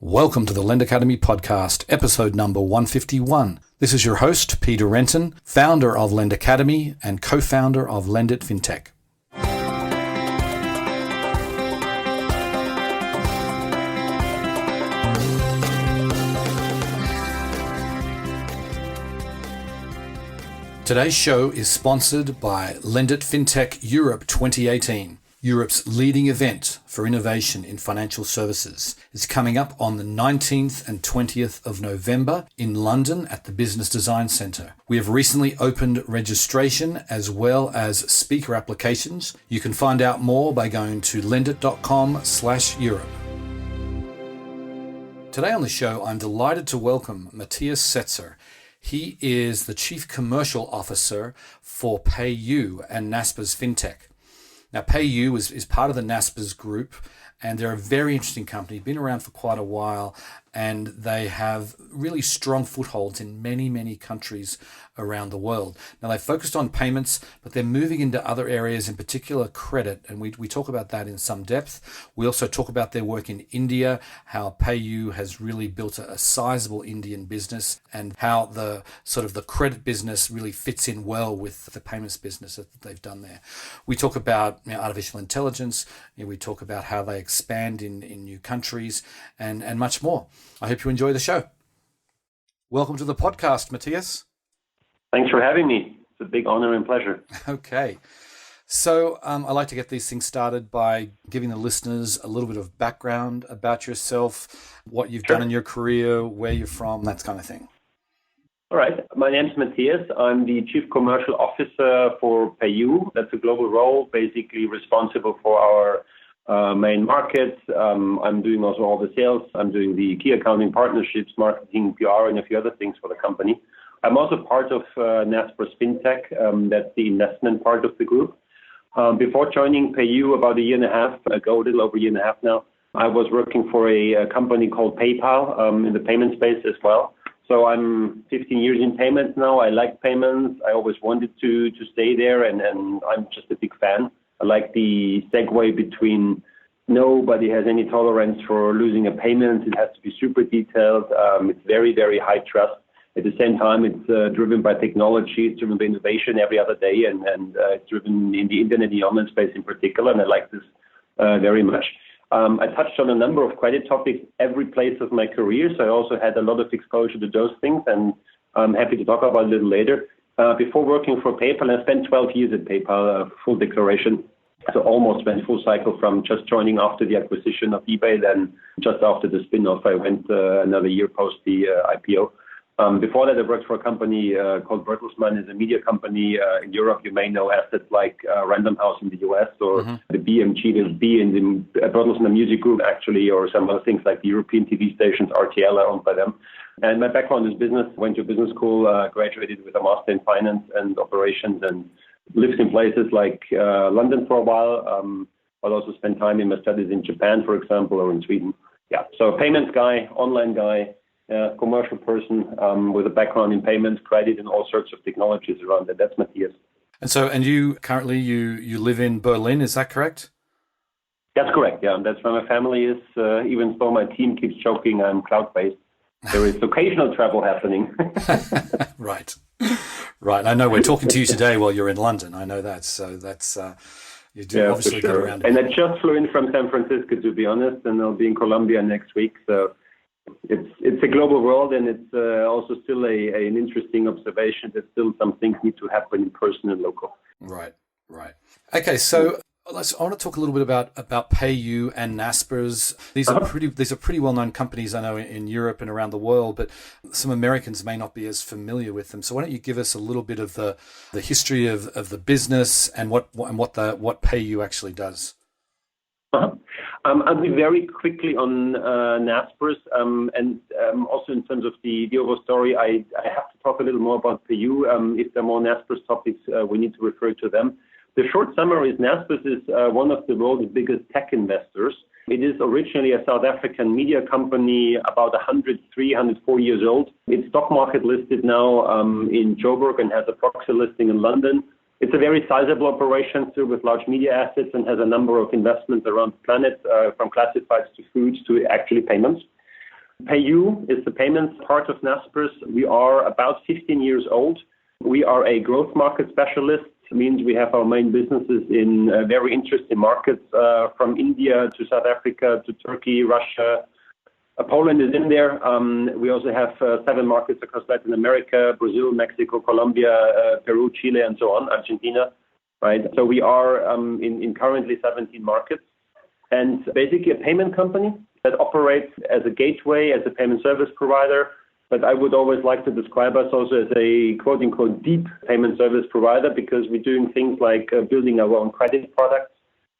Welcome to the Lend Academy podcast, episode number 151. This is your host, Peter Renton, founder of Lend Academy and co-founder of Lend It Fintech. Today's show is sponsored by Lend It Fintech Europe 2018. Europe's leading event for innovation in financial services is coming up on the 19th and 20th of November in London at the Business Design Centre. We have recently opened registration as well as speaker applications. You can find out more by going to lendit.com/Europe. Today on the show, I'm delighted to welcome Matthias Setzer. He is the Chief Commercial Officer for PayU and NASPERS Fintech. Now, PayU is part of the NASPERS group, and they're a very interesting company, been around for quite a while, and they have really strong footholds in many, many countries around the world. Now, they've focused on payments, but they're moving into other areas, in particular credit, and we talk about that in some depth. We also talk about their work in India, how PayU has really built a sizable Indian business, and how the credit business really fits in well with the payments business that they've done there. We talk about artificial intelligence, we talk about how they expand in new countries, and much more. I hope you enjoy the show. Welcome to the podcast, Matthias. Thanks for having me. It's a big honor and pleasure. Okay. So I like to get these things started by giving the listeners a little bit of background about yourself, what you've done in your career, where you're from, that kind of thing. All right. My name is Matthias. I'm the Chief Commercial Officer for PayU. That's a global role, basically responsible for our main markets. I'm doing also all the sales. I'm doing the key accounting partnerships, marketing, PR, and a few other things for the company. I'm also part of NASPERS Fintech. That's the investment part of the group. Before joining PayU about a year and a half ago, a little over a year and a half now, I was working for a company called PayPal in the payment space as well. So I'm 15 years in payments now. I like payments. I always wanted to stay there, and I'm just a big fan. I like the segue between nobody has any tolerance for losing a payment. It has to be super detailed. It's very, very high trust. At the same time, it's driven by technology. It's driven by innovation every other day, and it's driven in the internet and the online space in particular, and I like this very much. I touched on a number of credit topics every place of my career, so I also had a lot of exposure to those things, and I'm happy to talk about it a little later. Before working for PayPal, I spent 12 years at PayPal, full declaration. So almost went full cycle from just joining after the acquisition of eBay, then just after the spin-off, I went another year post the IPO. Before that, I worked for a company called Bertelsmann. It's a media company in Europe. You may know assets like Random House in the US or the BMG, the B in the Bertelsmann Music Group, actually, or some other things like the European TV stations, RTL, are owned by them. And my background is business. Went to business school, graduated with a master in finance and operations, and lived in places like London for a while. I'll also spend time in my studies in Japan, for example, or in Sweden. Yeah, so payments guy, online guy, commercial person with a background in payments, credit, and all sorts of technologies around it. That's Matthias. And you currently you live in Berlin, is that correct? That's correct, yeah. That's where my family is. Even though my team keeps joking I'm cloud-based, there is occasional travel happening. Right. I know we're talking to you today while you're in London. I know that. So that's, you do obviously get around. And I just flew in from San Francisco, to be honest, and I'll be in Colombia next week. So it's a global world, and it's also still an interesting observation that still some things need to happen in person and local. Right. Okay, so I want to talk a little bit about PayU and NASPERS. These are pretty well-known companies, I know, in Europe and around the world, but some Americans may not be as familiar with them. So why don't you give us a little bit of the history of the business and what PayU actually does? I'll be very quickly on NASPERS, and also in terms of the overall story, I have to talk a little more about PayU. If there are more NASPERS topics, we need to refer to them. The short summary is NASPERS is one of the world's biggest tech investors. It is originally a South African media company, about 104 years old. It's stock market listed now in Joburg and has a proxy listing in London. It's a very sizable operation still with large media assets and has a number of investments around the planet, from classifieds to foods to actually payments. PayU is the payments part of Naspers. We are about 15 years old. We are a growth market specialist. It means we have our main businesses in very interesting markets from India to South Africa to Turkey, Russia. Poland is in there. We also have 7 markets across Latin America, Brazil, Mexico, Colombia, Peru, Chile, and so on, Argentina. Right. So we are in currently 17 markets, and basically a payment company that operates as a gateway, as a payment service provider. But I would always like to describe us also as a quote-unquote deep payment service provider, because we're doing things like building our own credit products.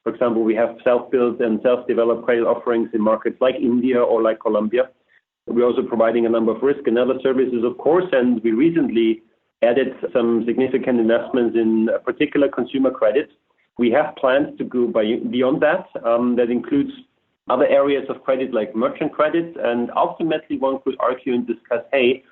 For example, we have self-built and self-developed credit offerings in markets like India or like Colombia. We're also providing a number of risk and other services, of course, and we recently added some significant investments in particular consumer credit. We have plans to go beyond that. That includes other areas of credit like merchant credit, and ultimately one could argue and discuss, hey,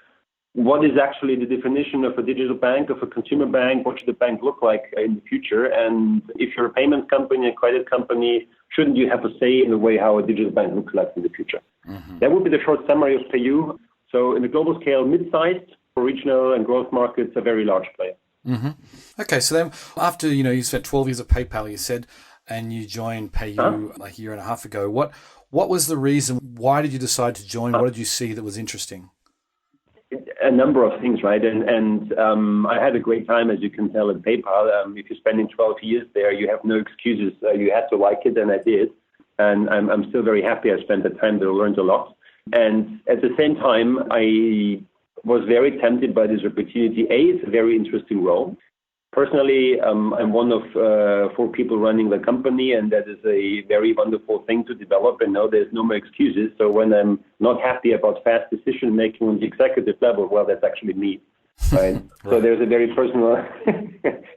what is actually the definition of a digital bank, of a consumer bank? What should the bank look like in the future? And if you're a payment company, a credit company, shouldn't you have a say in the way how a digital bank looks like in the future? Mm-hmm. That would be the short summary of PayU. So in the global scale, mid-sized, for regional and growth markets, a very large player. Mm-hmm. Okay, so then after, you spent 12 years at PayPal, you said, and you joined PayU like a year and a half ago. What was the reason? Why did you decide to join? What did you see that was interesting? A number of things, right? And I had a great time, as you can tell, at PayPal. If you're spending 12 years there, you have no excuses. You had to like it, and I did. And I'm still very happy I spent the time there, learned a lot. And at the same time, I was very tempted by this opportunity. It's a very interesting role. Personally, I'm one of 4 people running the company, and that is a very wonderful thing to develop. And now there's no more excuses. So when I'm not happy about fast decision making on the executive level, well, that's actually me, right? Right. So there's a very personal,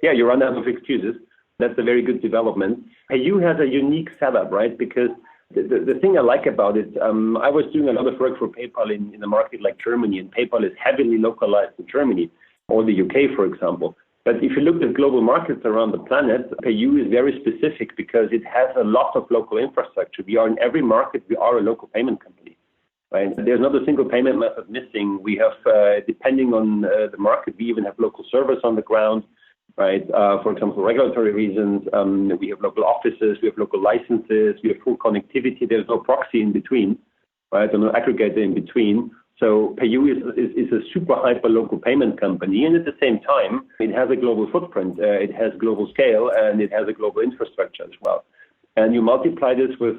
you run out of excuses. That's a very good development. PayU has a unique setup, right? Because the thing I like about it, I was doing a lot of work for PayPal in a market like Germany, and PayPal is heavily localized in Germany or the UK, for example. But if you look at global markets around the planet, PayU is very specific because it has a lot of local infrastructure. We are in every market, we are a local payment company. Right? There's not a single payment method missing. We have, depending on the market, we even have local servers on the ground. Right? For example, for regulatory reasons, we have local offices, we have local licenses, we have full connectivity. There's no proxy in between, right? Or no aggregator in between. So PayU is a super hyper local payment company, and at the same time, it has a global footprint, it has global scale, and it has a global infrastructure as well. And you multiply this with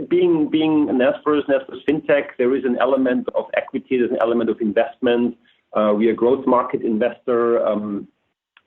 being Naspers Fintech, there is an element of equity, there's an element of investment. We are a growth market investor.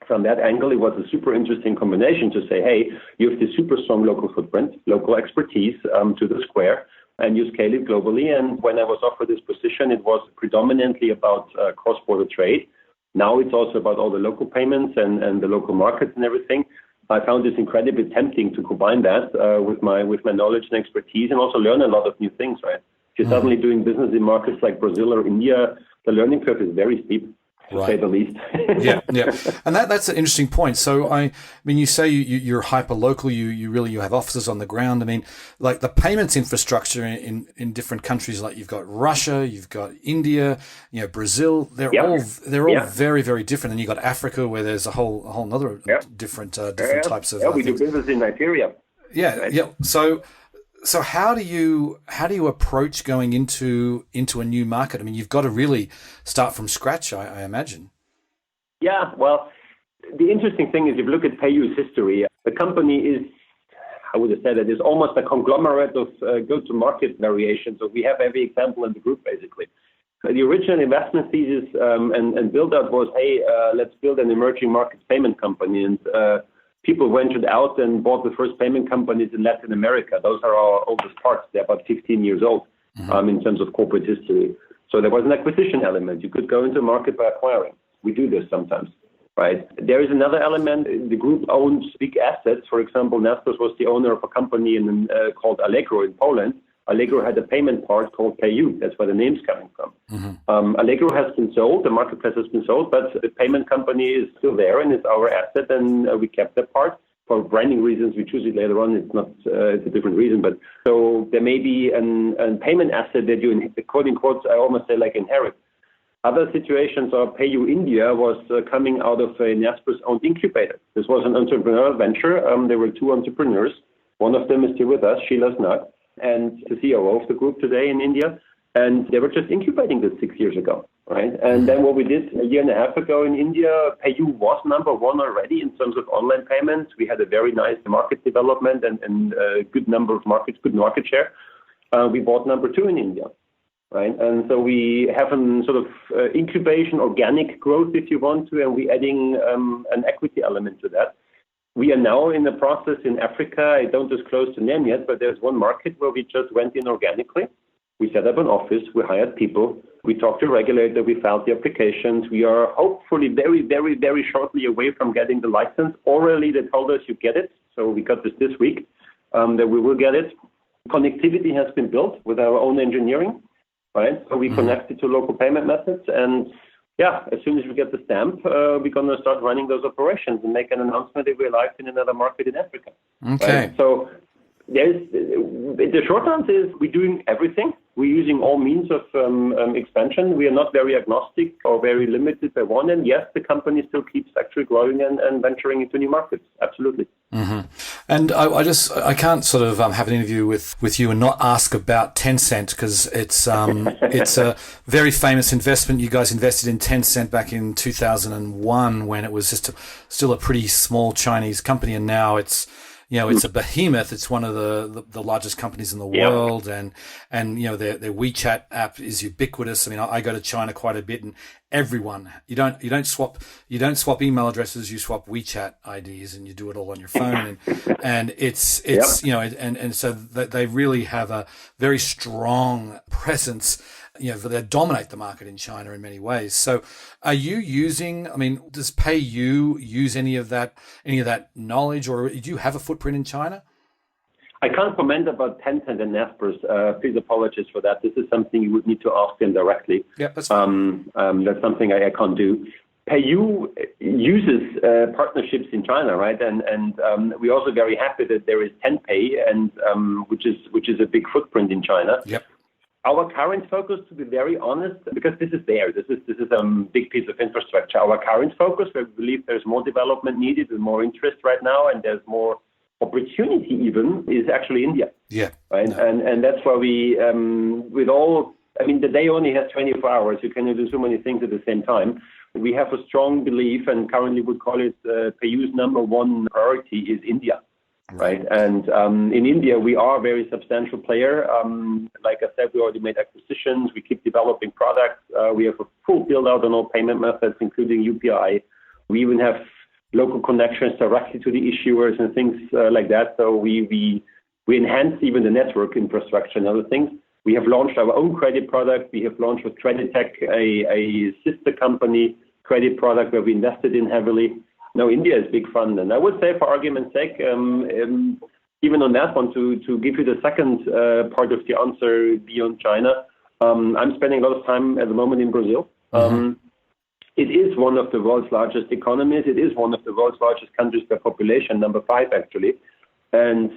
From that angle, it was a super interesting combination to say, hey, you have this super strong local footprint, local expertise to the square, and you scale it globally. And when I was offered this position, it was predominantly about cross-border trade. Now it's also about all the local payments and the local markets and everything. I found this incredibly tempting to combine that with my knowledge and expertise, and also learn a lot of new things, right? If you're suddenly doing business in markets like Brazil or India, the learning curve is very steep. To say the least. Yeah. And that's an interesting point. So, I mean, you say you're hyper local, you have offices on the ground. I mean, like the payments infrastructure in different countries, like you've got Russia, you've got India, Brazil, they're all very, very different. And you've got Africa, where there's a whole other different types of we do business in Nigeria. So how do you approach going into a new market? I mean, you've got to really start from scratch, I imagine. Yeah, well, the interesting thing is, if you look at PayU's history, the company is, I would have said it is almost a conglomerate of go-to-market variations. So we have every example in the group, basically. The original investment thesis and build-out was, hey, let's build an emerging markets payment company. And people ventured out and bought the first payment companies in Latin America. Those are our oldest parts. They're about 15 years old in terms of corporate history. So there was an acquisition element. You could go into a market by acquiring. We do this sometimes, right? There is another element. The group owns big assets. For example, Naspers was the owner of a company called Allegro in Poland. Allegro had a payment part called PayU. That's where the name's coming from. Allegro has been sold. The marketplace has been sold, but the payment company is still there and it's our asset, and we kept that part. for branding reasons, we choose it later on. It's not, it's a different reason. But so there may be a payment asset that you, quote unquote, I almost say like inherit. Other situations, or PayU India was coming out of a Naspers owned incubator. This was an entrepreneurial venture. There were two entrepreneurs. One of them is still with us, Sheila Snug, and the COO of the group today in India. And they were just incubating this 6 years ago, right? And then what we did a year and a half ago in India, PayU was number one already in terms of online payments. We had a very nice market development and a good number of markets, good market share. We bought number two in India, right? And so we have a sort of incubation, organic growth, if you want to, and we're adding an equity element to that. We are now in the process in Africa. I don't disclose the name yet, but there's one market where we just went in organically. We set up an office, we hired people, we talked to a regulator, we filed the applications. We are hopefully very, very, very shortly away from getting the license. Orally, they told us you get it. So we got this week, that we will get it. Connectivity has been built with our own engineering, right? So we connected to local payment methods. And yeah, as soon as we get the stamp, we're going to start running those operations and make an announcement if we're live in another market in Africa. Okay. Right? So the short answer is we're doing everything. We're using all means of expansion. We are not very agnostic or very limited by one. And yes, the company still keeps actually growing and venturing into new markets. Absolutely. Mm-hmm. And I can't sort of have an interview with you and not ask about Tencent, because it's a very famous investment. You guys invested in Tencent back in 2001 when it was just still a pretty small Chinese company, and now it's a behemoth. It's one of the largest companies in the world, and their WeChat app is ubiquitous. I mean, I go to China quite a bit, and everyone you don't swap email addresses, you swap WeChat IDs, and you do it all on your phone, and it's and so they really have a very strong presence. They dominate the market in China in many ways. So are you using, does PayU use any of that knowledge, or do you have a footprint in China? I can't comment about Tencent and Naspers. Please apologize for that. This is something you would need to ask them directly. Yeah, that's fine. That's something I can't do. PayU uses partnerships in China, right? And we're also very happy that there is TenPay, and which is a big footprint in China. Yep. Our current focus, to be very honest, because this is a big piece of infrastructure. Our current focus, we believe there's more development needed and more interest right now, and there's more opportunity even, is actually India. Yeah. Right. No. And that's why we, the day only has 24 hours. You can do so many things at the same time. We have a strong belief, and currently would call it PayU's number one priority is India. Right. And in India, we are a very substantial player. Like I said, we already made acquisitions. We keep developing products. We have a full build out on all payment methods, including UPI. We even have local connections directly to the issuers and things like that. So we enhance even the network infrastructure and other things. We have launched our own credit product. We have launched with Creditech, a sister company credit product where we invested in heavily. No, India is big fun. And I would say, for argument's sake, even on that one, to give you the second part of the answer beyond China, I'm spending a lot of time at the moment in Brazil. It is one of the world's largest economies. It is one of the world's largest countries by population, number 5, actually. And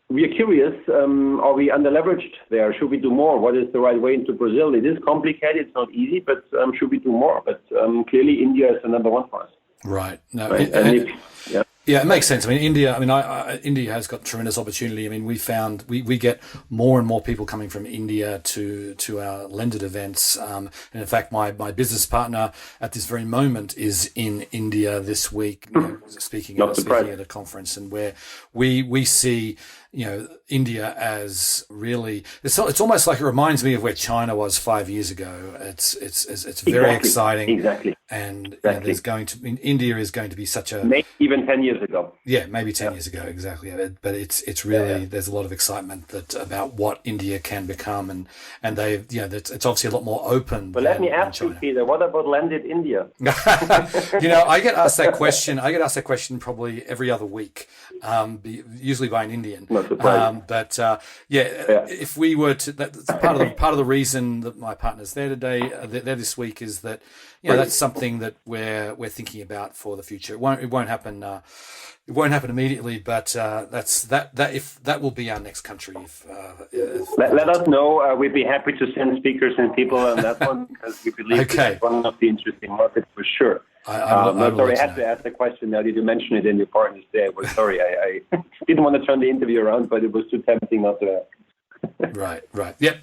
we are curious, are we under-leveraged there? Should we do more? What is the right way into Brazil? It is complicated. It's not easy, but should we do more? But clearly, India is the number one for us. Right. No. Right. Yeah, it makes sense. India. India has got tremendous opportunity. We found we get more and more people coming from India to our lended events. And in fact, my business partner at this very moment is in India this week, speaking at a conference, and where we see India as really, it's almost like it reminds me of where China was 5 years ago. It's very exciting. Exactly. And there's India is going to be such a, maybe even 10 years ago. Yeah, maybe 10 years ago, exactly. But it's really, there's a lot of excitement about what India can become, and it's obviously a lot more open. But let me ask you, Peter, what about landed India? I get asked that question. I get asked that question probably every other week, usually by an Indian. Not surprising. If we were to, that's part of the reason that my partner's there today, there this week, is that that's something that we're thinking about for the future. It won't happen. It won't happen immediately, but if that will be our next country. Let us know. We'd be happy to send speakers and people on that one, because we believe it's one of the interesting markets for sure. I'm sorry, I had to ask the question. Now, did you mention it in your partner's day? Well, sorry, I didn't want to turn the interview around, but it was too tempting not to ask. Right. Yep.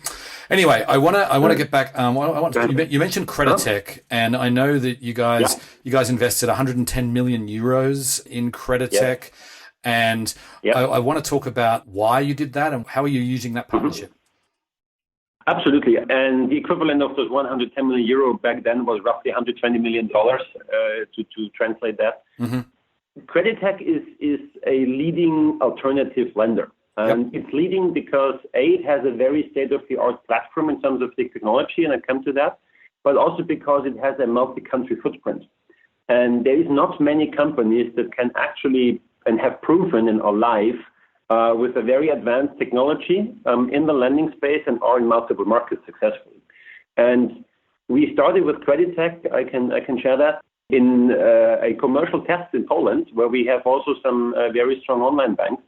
Anyway, I want to get back. You mentioned Creditech, and I know that you guys invested 110 million euros in Creditech, and I want to talk about why you did that and how are you using that partnership. Absolutely, and the equivalent of those 110 million euro back then was roughly 120 million dollars to translate that. Mm-hmm. Creditech is a leading alternative lender. And it's leading because, it has a very state-of-the-art platform in terms of the technology, and I come to that, but also because it has a multi-country footprint. And there is not many companies that can actually, and have proven and are live, with a very advanced technology in the lending space and are in multiple markets successfully. And we started with Creditech, I can share that, in a commercial test in Poland, where we have also some very strong online banks.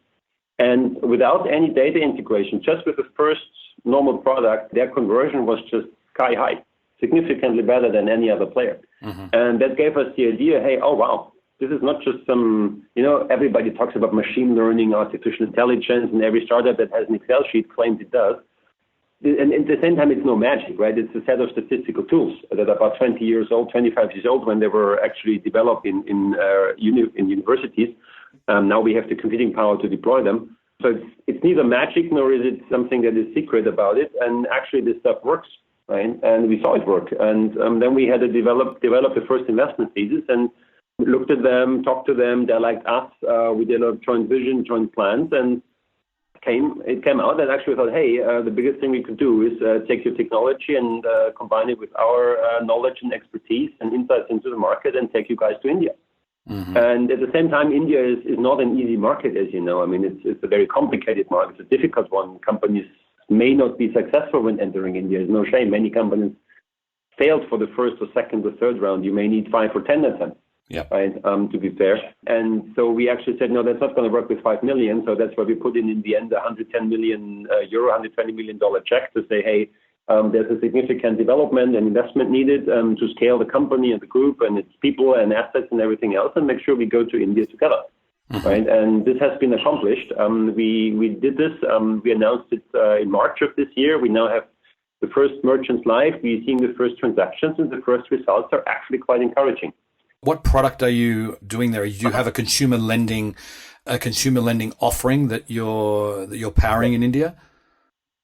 And without any data integration, just with the first normal product, their conversion was just sky high, significantly better than any other player. Mm-hmm. And that gave us the idea, hey, oh, wow, this is not just some, everybody talks about machine learning, artificial intelligence, and every startup that has an Excel sheet claims it does. And at the same time, it's no magic, right? It's a set of statistical tools that are about 20 years old, 25 years old when they were actually developed in universities. Now we have the computing power to deploy them. So it's neither magic nor is it something that is secret about it. And actually this stuff works, right? And we saw it work. And then we had to develop the first investment thesis and looked at them, talked to them. They liked us. We did a joint vision, joint plans, and it came out that actually we thought, hey, the biggest thing we could do is take your technology and combine it with our knowledge and expertise and insights into the market and take you guys to India. Mm-hmm. And at the same time, India is not an easy market, as you know. I mean, it's a very complicated market. It's a difficult one. Companies may not be successful when entering India. It's no shame. Many companies failed for the first or second or third round. You may need 5 or 10 attempts, right, to be fair. And so we actually said, no, that's not going to work with 5 million. So that's why we put in the end, 110 million euro, $120 million check to say, hey, there's a significant development and investment needed to scale the company and the group and its people and assets and everything else, and make sure we go to India together. Mm-hmm. Right? And this has been accomplished. We did this. We announced it in March of this year. We now have the first merchants live. We're seeing the first transactions, and the first results are actually quite encouraging. What product are you doing there? Do you have a consumer lending offering that you're powering in India?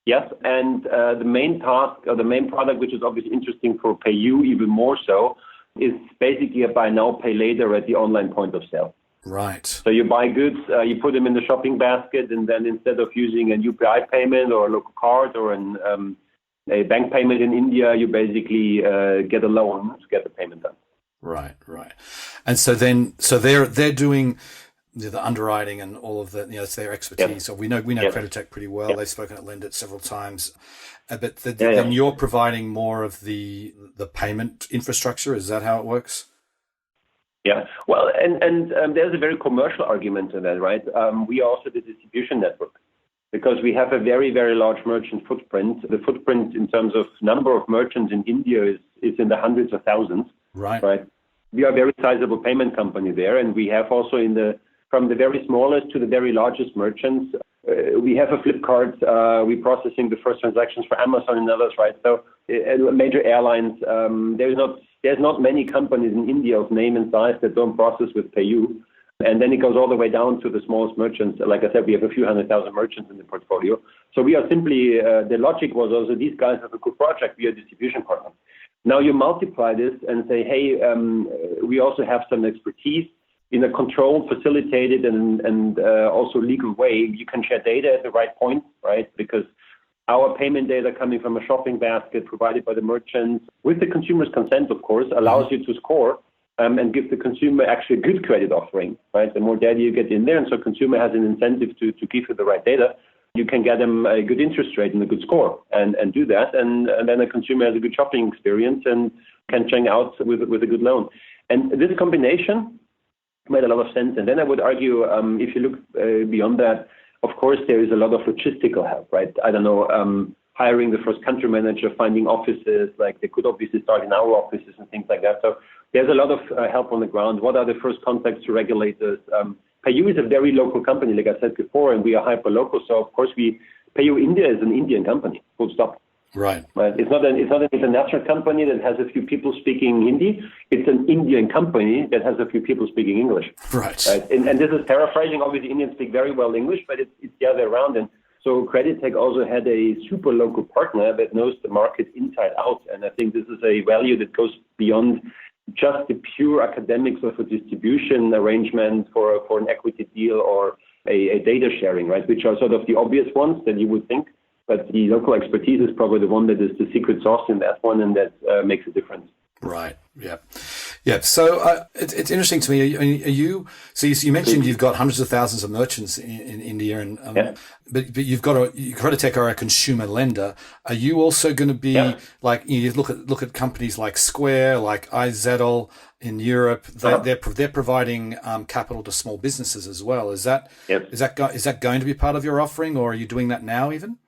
Yes, and the main task, or the main product, which is obviously interesting for PayU even more so, is basically a buy now, pay later at the online point of sale. Right. So you buy goods, you put them in the shopping basket, and then instead of using a UPI payment or a local card or a bank payment in India, you basically get a loan to get the payment done. Right. And so they're doing the underwriting and all of that, it's their expertise. Yep. So we know Creditech pretty well. Yep. They've spoken at Lend It several times. But then you're providing more of the payment infrastructure. Is that how it works? Yeah. Well, and there's a very commercial argument to that, right? We are also the distribution network because we have a very, very large merchant footprint. The footprint in terms of number of merchants in India is in the hundreds of thousands. Right. We are a very sizable payment company there, and we have also from the very smallest to the very largest merchants. We have a Flipkart. We're processing the first transactions for Amazon and others, right? So major airlines. There's not many companies in India of name and size that don't process with PayU. And then it goes all the way down to the smallest merchants. Like I said, we have a few 100,000 merchants in the portfolio. So we are simply, the logic was also these guys have a good project. We are a distribution partner. Now you multiply this and say, hey, we also have some expertise in a controlled, facilitated, and also legal way. You can share data at the right point, right? Because our payment data coming from a shopping basket provided by the merchants with the consumer's consent, of course, allows you to score and give the consumer actually a good credit offering, right? The more data you get in there, and so consumer has an incentive to give you the right data, you can get them a good interest rate and a good score and do that. And then the consumer has a good shopping experience and can check out with a good loan. And this combination made a lot of sense. And then I would argue, if you look beyond that, of course, there is a lot of logistical help, right? I don't know, hiring the first country manager, finding offices, like they could obviously start in our offices and things like that. So there's a lot of help on the ground. What are the first contacts to regulators? PayU is a very local company, like I said before, and we are hyper local. So of course, PayU India is an Indian company, full stop. Right. But it's not an international company that has a few people speaking Hindi. It's an Indian company that has a few people speaking English. Right. And this is paraphrasing. Obviously, Indians speak very well English, but it's the other way around. And so Creditech also had a super local partner that knows the market inside out. And I think this is a value that goes beyond just the pure academics of a distribution arrangement for an equity deal or a data sharing, right? Which are sort of the obvious ones that you would think. But the local expertise is probably the one that is the secret sauce in that one, and that makes a difference. Right. Yeah. Yeah. So it's interesting to me. So you mentioned you've got hundreds of thousands of merchants in India, and but you've got Creditech are a consumer lender. Are you also going to be like you look at companies like Square, like iZettle in Europe? They're providing capital to small businesses as well. Is that going to be part of your offering, or are you doing that now even?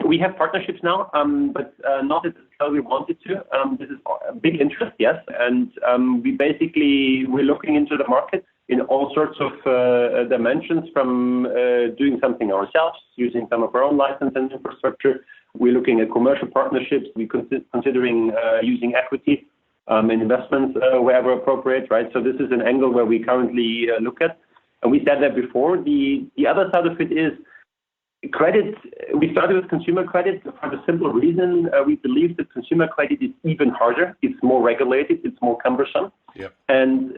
We have partnerships now, but not at the scale we wanted to. This is a big interest, yes. And we're looking into the market in all sorts of dimensions, from doing something ourselves, using some of our own license and infrastructure. We're looking at commercial partnerships. We're considering using equity and investments wherever appropriate, right? So this is an angle where we currently look at. And we said that before. The other side of it is credit. We started with consumer credit for the simple reason we believe that consumer credit is even harder. It's more regulated. It's more cumbersome. Yep. And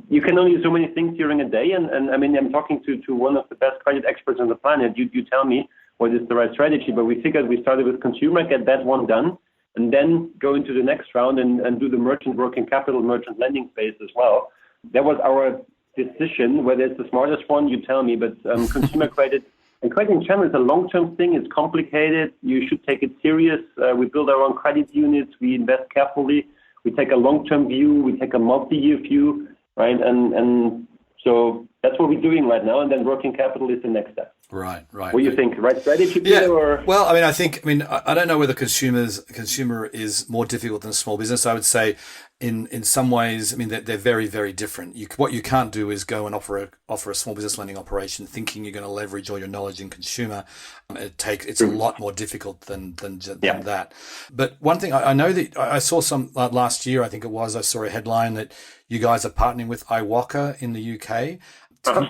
you can only do so many things during a day. And I mean, I'm talking to one of the best credit experts on the planet. You tell me what is the right strategy. But we figured we started with consumer, get that one done, and then go into the next round and do the merchant working capital, merchant lending space as well. That was our decision. Whether it's the smartest one, you tell me. But consumer credit. And credit in general is a long-term thing. It's complicated. You should take it serious. We build our own credit units. We invest carefully. We take a long-term view. We take a multi-year view, right? And so that's what we're doing right now. And then working capital is the next step. Right. What do you think? Right strategy? Yeah. Or? Well, I don't know whether consumer is more difficult than small business. I would say in some ways, they're very, very different. What you can't do is go and offer a small business lending operation thinking you're going to leverage all your knowledge in consumer. It's a lot more difficult than that. But one thing I know that I saw some last year, I think it was, I saw a headline that you guys are partnering with iWalker in the UK.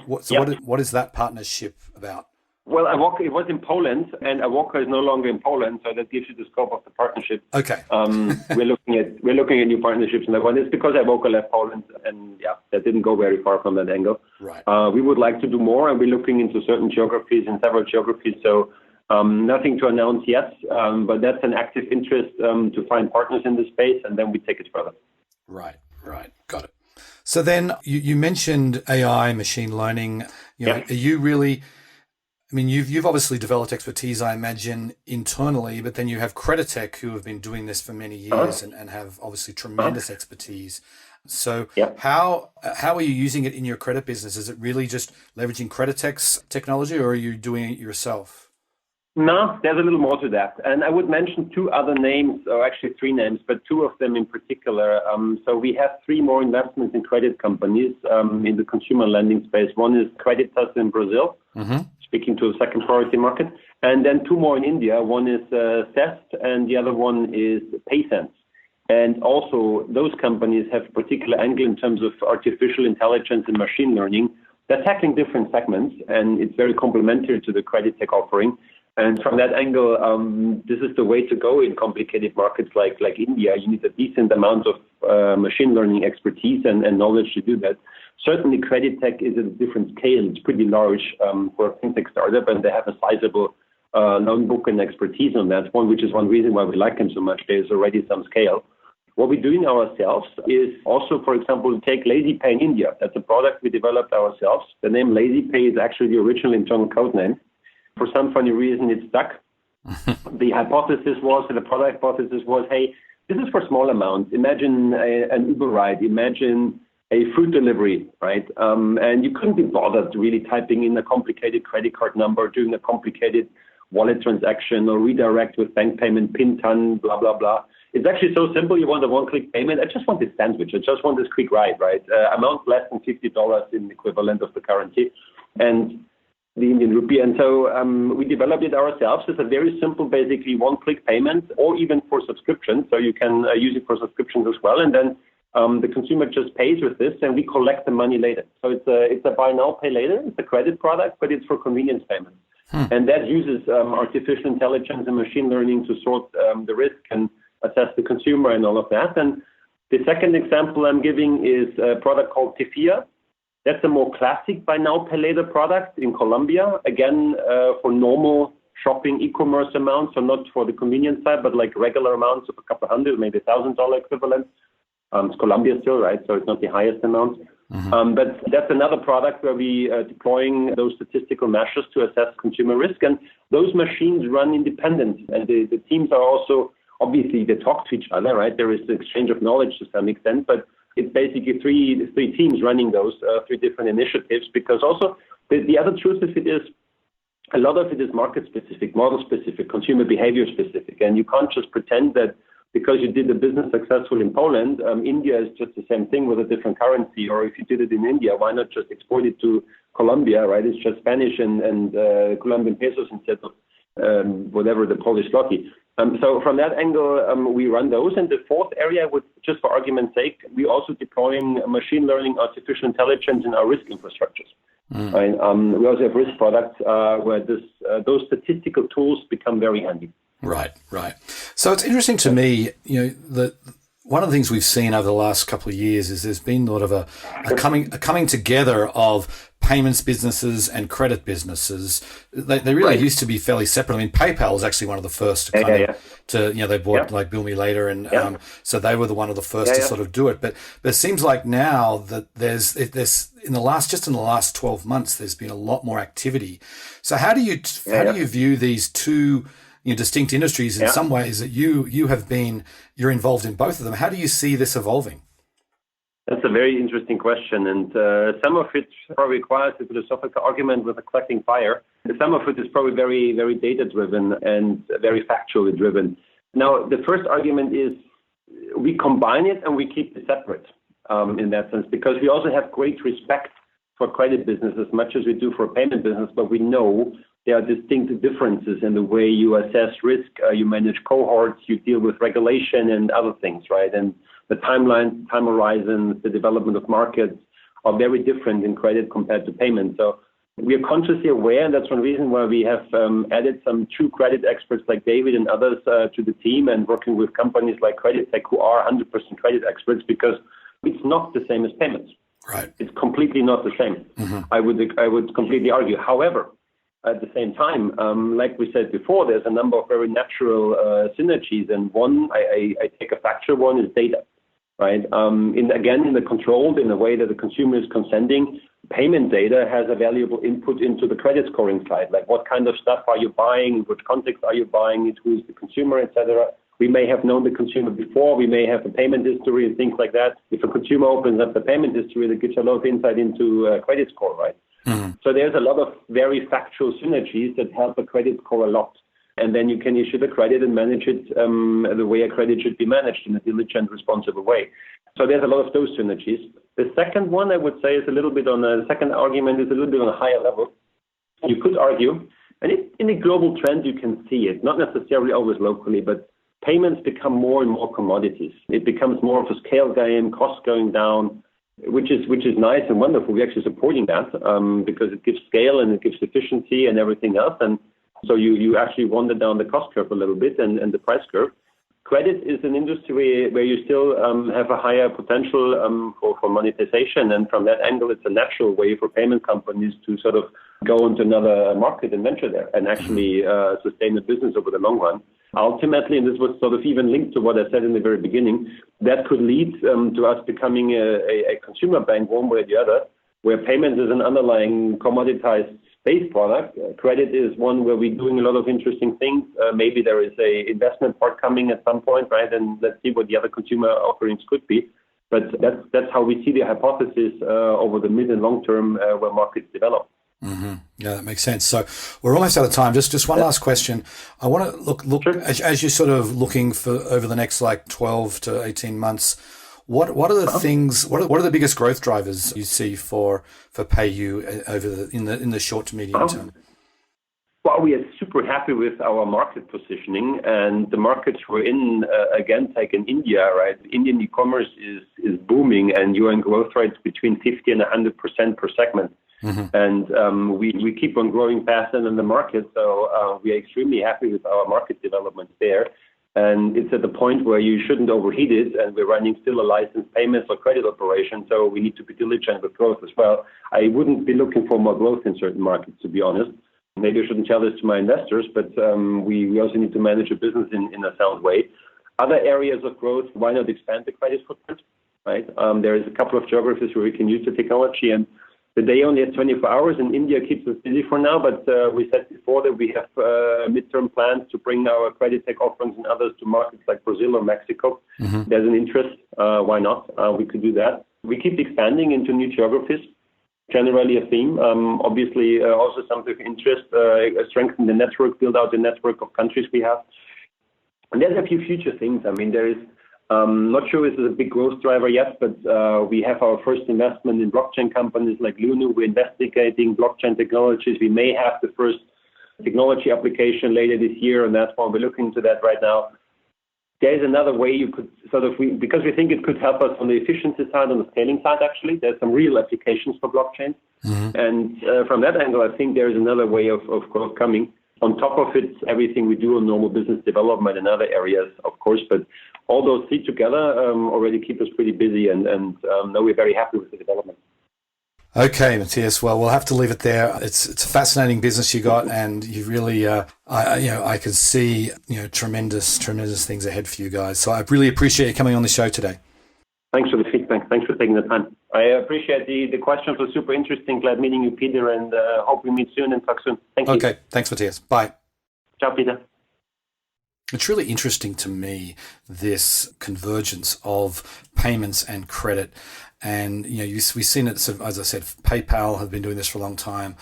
What is that partnership about? Well, iWalker, it was in Poland, and iWalker is no longer in Poland, so that gives you the scope of the partnership. Okay. We're looking at new partnerships in that one. It's because iWalker left Poland, and that didn't go very far from that angle. Right. We would like to do more, and we're looking into certain geographies, in several geographies. So nothing to announce yet, but that's an active interest to find partners in the space, and then we take it further. Right. Got it. So then you mentioned AI, machine learning. Are you really? You've obviously developed expertise, I imagine, internally, but then you have Creditech, who have been doing this for many years and have obviously tremendous expertise. So how are you using it in your credit business? Is it really just leveraging Creditech's technology, or are you doing it yourself? No, there's a little more to that. And I would mention two other names, or actually three names, but two of them in particular. So we have three more investments in credit companies in the consumer lending space. One is Creditas in Brazil. Mm-hmm. Speaking to a second priority market. And then two more in India. One is Setzer, and the other one is PaySense. And also, those companies have a particular angle in terms of artificial intelligence and machine learning. They're tackling different segments, and it's very complementary to the Creditech offering. And from that angle, this is the way to go in complicated markets like India. You need a decent amount of machine learning expertise and knowledge to do that. Certainly, Creditech is at a different scale. It's pretty large for a fintech startup, and they have a sizable loan book and expertise on that one, which is one reason why we like them so much. There's already some scale. What we're doing ourselves is also, for example, take LazyPay in India. That's a product we developed ourselves. The name LazyPay is actually the original internal code name. For some funny reason, it stuck. The product hypothesis was, hey, this is for small amounts. Imagine an Uber ride. Imagine a food delivery, right? And you couldn't be bothered really typing in a complicated credit card number, doing a complicated wallet transaction or redirect with bank payment, PIN ton, blah, blah, blah. It's actually so simple. You want a one-click payment. I just want this sandwich. I just want this quick ride, right? Amount less than $50 in the equivalent of the currency and the Indian rupee. And so we developed it ourselves. It's a very simple, basically one-click payment, or even for subscriptions. So you can use it for subscriptions as well. And then the consumer just pays with this, and we collect the money later. So it's a buy now, pay later. It's a credit product, but it's for convenience payments. And that uses artificial intelligence and machine learning to sort the risk and assess the consumer and all of that. And the second example I'm giving is a product called Tifia. That's a more classic buy now, pay later product in Colombia. Again, for normal shopping e-commerce amounts, so not for the convenience side, but like regular amounts of a couple hundred, maybe $1,000 equivalent. It's Colombia still, right? So it's not the highest amount. But that's another product where we are deploying those statistical measures to assess consumer risk. And those machines run independent. And the teams are also, obviously, they talk to each other, right? There is the exchange of knowledge to some extent, but it's basically three teams running those three different initiatives, because also the other truth of it is a lot of it is market specific, model specific, consumer behavior specific. And you can't just pretend that because you did the business successful in Poland, India is just the same thing with a different currency. Or if you did it in India, why not just export it to Colombia, right? It's just Spanish and Colombian pesos instead of whatever, the Polish zloty. So from that angle, we run those. And the fourth area, just for argument's sake, we're also deploying machine learning, artificial intelligence in our risk infrastructures. Right? We also have risk products where those statistical tools become very handy. Right. So it's interesting to me, that one of the things we've seen over the last couple of years is there's been sort of a coming together of payments businesses and credit businesses. They really used to be fairly separate. I mean, PayPal was actually one of the first to they bought like Bill Me Later, and so they were one of the first to sort of do it. But it seems like now that there's in the last 12 months, there's been a lot more activity. So how do you view these two distinct industries in some ways that you're involved in both of them? How do you see this evolving? That's a very interesting question, and some of it probably requires a philosophical argument with a crackling fire. Some of it is probably very, very data-driven and very factually driven. Now, the first argument is we combine it and we keep it separate in that sense, because we also have great respect for credit business as much as we do for payment business, but we know there are distinct differences in the way you assess risk, you manage cohorts, you deal with regulation and other things, right? And the timeline, time horizons, the development of markets are very different in credit compared to payment. So we are consciously aware, and that's one reason why we have added some true credit experts like David and others to the team, and working with companies like Credit Tech who are 100% credit experts, because it's not the same as payments. Right. It's completely not the same. I would completely argue. However, at the same time, like we said before, there's a number of very natural synergies, and one, I take a factual one, is data, right? In the controlled, in the way that the consumer is consenting, payment data has a valuable input into the credit scoring side, like what kind of stuff are you buying, in which context are you buying it, who is the consumer, etc. We may have known the consumer before, we may have a payment history and things like that. If a consumer opens up the payment history, that gives a lot of insight into a credit score, right? So there's a lot of very factual synergies that help a credit score a lot. And then you can issue the credit and manage it the way a credit should be managed, in a diligent, responsible way. So there's a lot of those synergies. The second one, I would say, is a little bit on the second argument is a little bit on a higher level. You could argue, and in a global trend, you can see it, not necessarily always locally, but payments become more and more commodities. It becomes more of a scale game, costs going down, which is nice and wonderful. We're actually supporting that because it gives scale and it gives efficiency and everything else. And so you actually wander down the cost curve a little bit and the price curve. Credit is an industry where you still have a higher potential for monetization. And from that angle, it's a natural way for payment companies to sort of go into another market and venture there and actually sustain the business over the long run. Ultimately, and this was sort of even linked to what I said in the very beginning, that could lead to us becoming a consumer bank one way or the other, where payments is an underlying commoditized space product. Credit is one where we're doing a lot of interesting things. Maybe there is a investment part coming at some point, right? And let's see what the other consumer offerings could be. But that's how we see the hypothesis over the mid and long term where markets develop. Mm-hmm. Yeah, that makes sense. So we're almost out of time. Just one last question. I want to look Sure. as you're sort of looking for over the next 12 to 18 months. What are the things? What are the biggest growth drivers you see for PayU over in the short to medium term? Well, we are super happy with our market positioning and the markets we're in. Again, take in India, right? Indian e-commerce is booming, and you're in growth rates between 50 and 100% per segment. Mm-hmm. And we keep on growing faster than the market, so we are extremely happy with our market development there. And it's at the point where you shouldn't overheat it, and we're running still a licensed payments or credit operation, so we need to be diligent with growth as well. I wouldn't be looking for more growth in certain markets, to be honest. Maybe I shouldn't tell this to my investors, but we also need to manage a business in a sound way. Other areas of growth, why not expand the credit footprint, right? There is a couple of geographies where we can use the technology, and the day only has 24 hours, and India keeps us busy for now, but we said before that we have midterm plans to bring our credit tech offerings and others to markets like Brazil or Mexico. Mm-hmm. There's an interest. Why not? We could do that. We keep expanding into new geographies, generally a theme. Obviously, also something of interest, strengthen the network, build out the network of countries we have. And there's a few future things. I mean, there is not sure this is a big growth driver yet, but we have our first investment in blockchain companies like Lunu. We're investigating blockchain technologies. We may have the first technology application later this year, and that's why we're looking into that right now. There's another way you could because we think it could help us on the efficiency side, on the scaling side, actually. There's some real applications for blockchain. Mm-hmm. And from that angle, I think there is another way of growth coming. On top of it, everything we do on normal business development in other areas, of course, but all those three together already keep us pretty busy, and no, we're very happy with the development. Okay, Matthias. Well, we'll have to leave it there. It's a fascinating business you got, and you really, I can see, tremendous things ahead for you guys. So I really appreciate you coming on the show today. Thanks for the feedback. Thanks for taking the time. I appreciate the questions were super interesting. Glad meeting you, Peter, and hope we meet soon and talk soon. Thank you. Okay, thanks, Matthias. Bye. Ciao, Peter. It's really interesting to me, this convergence of payments and credit. And, we've seen it, as I said, PayPal have been doing this for a long time.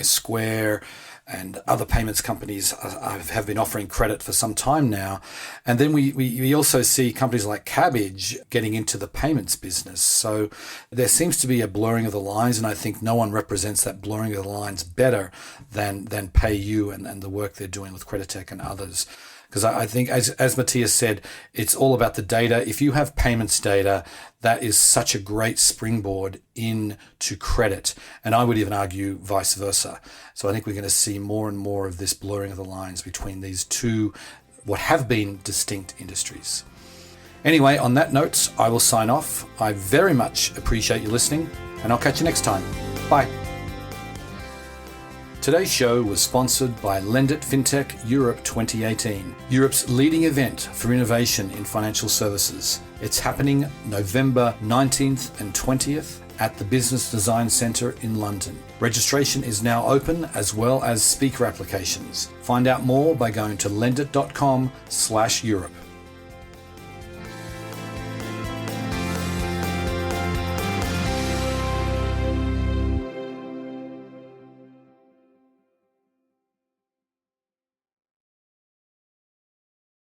Square and other payments companies have been offering credit for some time now. And then we also see companies like Cabbage getting into the payments business. So there seems to be a blurring of the lines, and I think no one represents that blurring of the lines better than PayU and the work they're doing with Credit Tech and others. Because I think, as Matthias said, it's all about the data. If you have payments data, that is such a great springboard into credit. And I would even argue vice versa. So I think we're going to see more and more of this blurring of the lines between these two, what have been distinct industries. Anyway, on that note, I will sign off. I very much appreciate you listening, and I'll catch you next time. Bye. Today's show was sponsored by Lendit Fintech Europe 2018, Europe's leading event for innovation in financial services. It's happening November 19th and 20th at the Business Design Centre in London. Registration is now open, as well as speaker applications. Find out more by going to lendit.com/Europe.